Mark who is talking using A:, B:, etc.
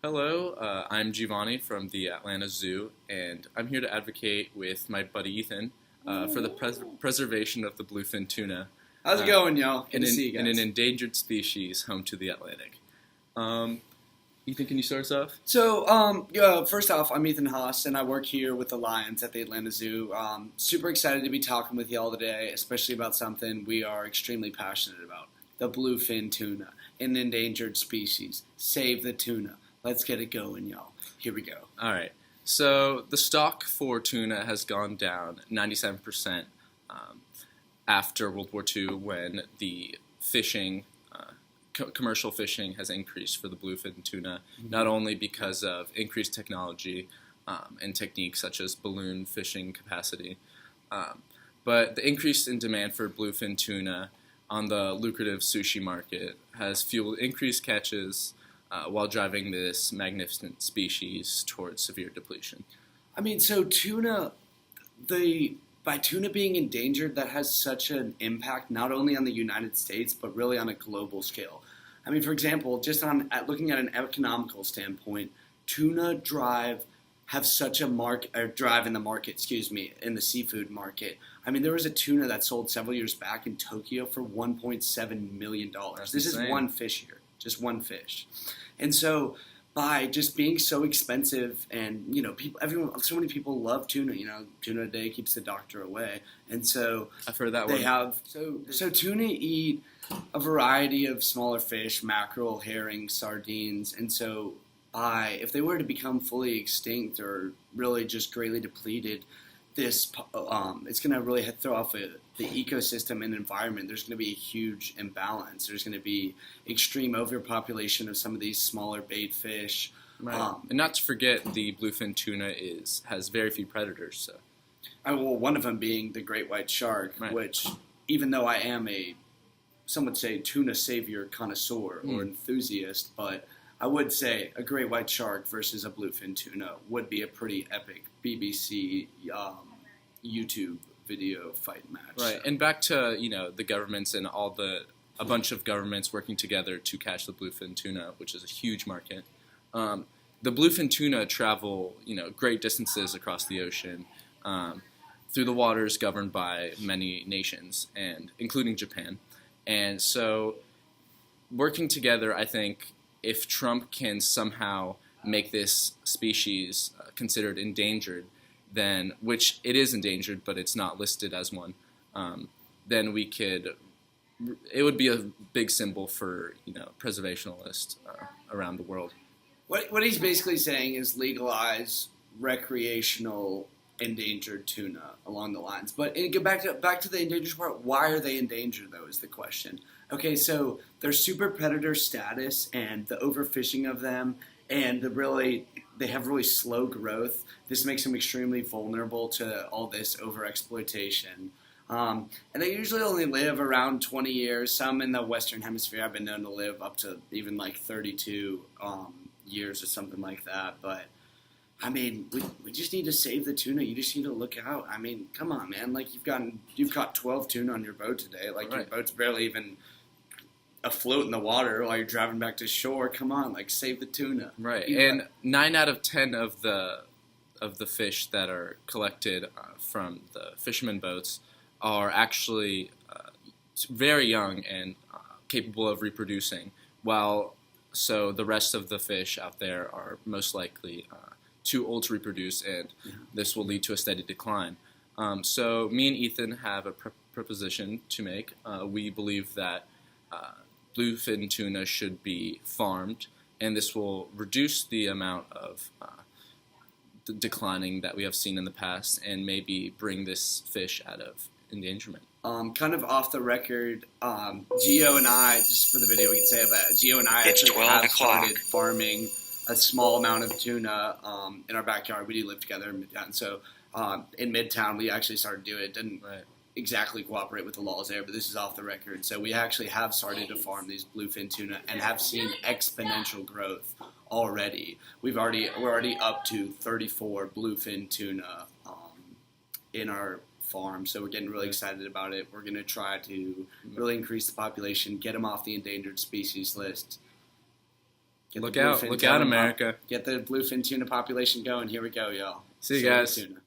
A: Hello, I'm Giovanni from the Atlanta Zoo, and I'm here to advocate with my buddy Ethan for the preservation of the bluefin tuna
B: How's it going, y'all? Good to see you
A: in
B: guys.
A: an endangered species home to the Atlantic. Ethan, can you start us off?
B: First off, I'm Ethan Haas, and I work here with the Lions at the Atlanta Zoo. Super excited to be talking with y'all today, especially about something we are extremely passionate about, the bluefin tuna, an endangered species. Save the tuna. Let's get it going, y'all. Here we go.
A: All right. So the stock for tuna has gone down 97% after World War II when the fishing commercial fishing has increased for the bluefin tuna, not only because of increased technology and techniques such as balloon fishing capacity, but the increase in demand for bluefin tuna on the lucrative sushi market has fueled increased catches while driving this magnificent species towards severe depletion.
B: I mean, by tuna being endangered, that has such an impact not only on the United States but really on a global scale. I mean, for example, looking at an economical standpoint, have such a drive in the market, in the seafood market. I mean, there was a tuna that sold several years back in Tokyo for $1.7 million. This is one fish here, just one fish. And so by just being so expensive and, so many people love tuna, tuna a day keeps the doctor away. And so
A: I've heard that
B: they
A: one.
B: have, so tuna eat a variety of smaller fish, mackerel, herring, sardines. And so if they were to become fully extinct or really just greatly depleted, it's going to really throw off the ecosystem and environment. There's going to be a huge imbalance. There's going to be extreme overpopulation of some of these smaller bait fish.
A: Right. And not to forget, the bluefin tuna has very few predators. So,
B: one of them being the great white shark,
A: right.
B: Which, even though I am some would say tuna savior connoisseur or enthusiast, but I would say a great white shark versus a bluefin tuna would be a pretty epic BBC YouTube video fight match.
A: Right, and back to the governments and a bunch of governments working together to catch the bluefin tuna, which is a huge market. The bluefin tuna travel great distances across the ocean through the waters governed by many nations, and including Japan. And so, working together, I think, if Trump can somehow make this species considered endangered, then, which it is endangered, but it's not listed as one, then it would be a big symbol for, preservationists around the world.
B: What he's basically saying is legalize recreational endangered tuna along the lines. But get back to the endangered part. Why are they endangered, though, is the question. Okay, so their super predator status and the overfishing of them and they have really slow growth. This makes them extremely vulnerable to all this overexploitation. And they usually only live around 20 years. Some in the Western Hemisphere have been known to live up to even like 32 years or something like that. But I mean, we just need to save the tuna. You just need to look out. I mean, come on, man. Like you've caught 12 tuna on your boat today. Like
A: right.
B: Your boat's barely even afloat in the water while you're driving back to shore. Come on, like save the tuna.
A: Right, and 9 out of 10 of the fish that are collected from the fishermen boats are actually very young and capable of reproducing. So the rest of the fish out there are most likely too old to reproduce, and this will lead to a steady decline. So me and Ethan have a proposition to make. We believe that bluefin tuna should be farmed, and this will reduce the amount of declining that we have seen in the past and maybe bring this fish out of endangerment.
B: Kind of off the record, Gio and I, just for the video we can say about it, Gio and I actually have started farming a small amount of tuna in our backyard. We do live together in Midtown, so in Midtown we actually started doing it. Didn't exactly cooperate with the laws there, but this is off the record. So we actually have started to farm these bluefin tuna and have seen exponential growth already. We're already up to 34 bluefin tuna in our farm, so we're getting really excited about it. We're going to try to really increase the population, get them off the endangered species list. Get
A: Look
B: the
A: out,
B: bluefin
A: look
B: tuna
A: out, America.
B: Get the bluefin tuna population going. Here we go, y'all.
A: See you
B: Save the
A: guys.
B: tuna.